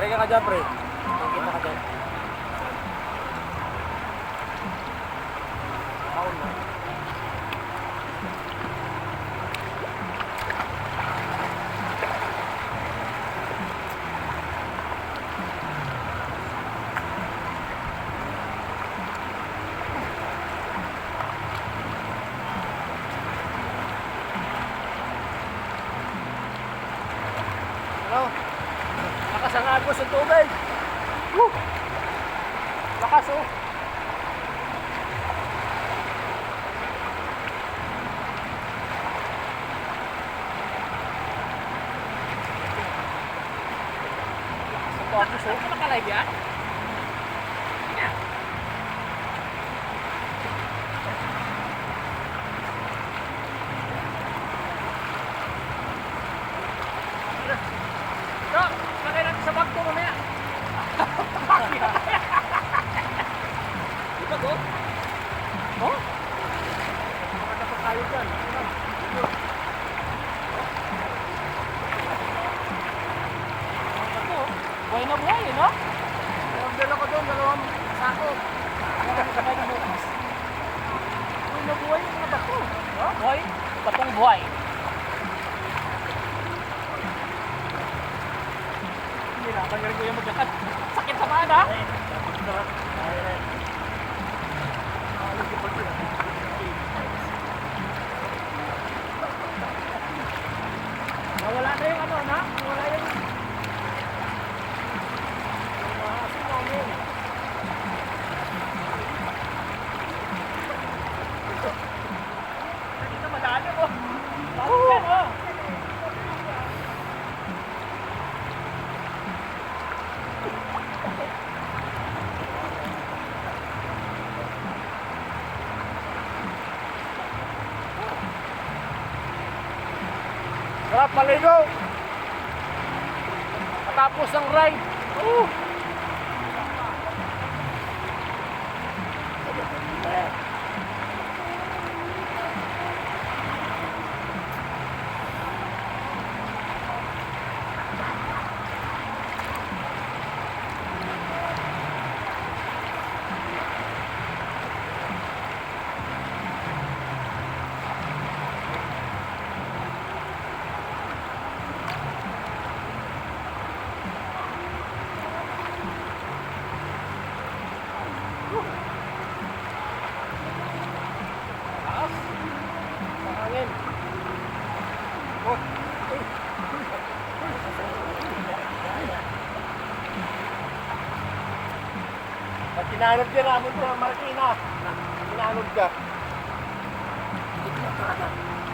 Pahinga ka dyan, pre. Kita ka dyan. Ako na. Ano? Lakas ang agos ng tubig. Woo! Lakas oh. Lakas ang agos oh. Nakalive yan? Ito, lagay natin sa bag ko mamaya. Di ba, go? Oh? Maganda pa tayo dyan. Buhay na buhay, eh, no? Order ako doon, 2 sako. Sabay na bukas. Uy, nabuhay yung mga bato. Buhay? Batong buhay. Hirapan ka rin kuya maglakad. Sakit sa paan, ha? Nawala na yung ano, na? Nawala yung... Asin namin. Hindi na madali, oh. Bakit yan, oh? Sarap maligo. Matapos ng ride. Taas. Pangangin. Oh. Pag tinanod ka namin sa Marikina, tinanod ka. Hindi ka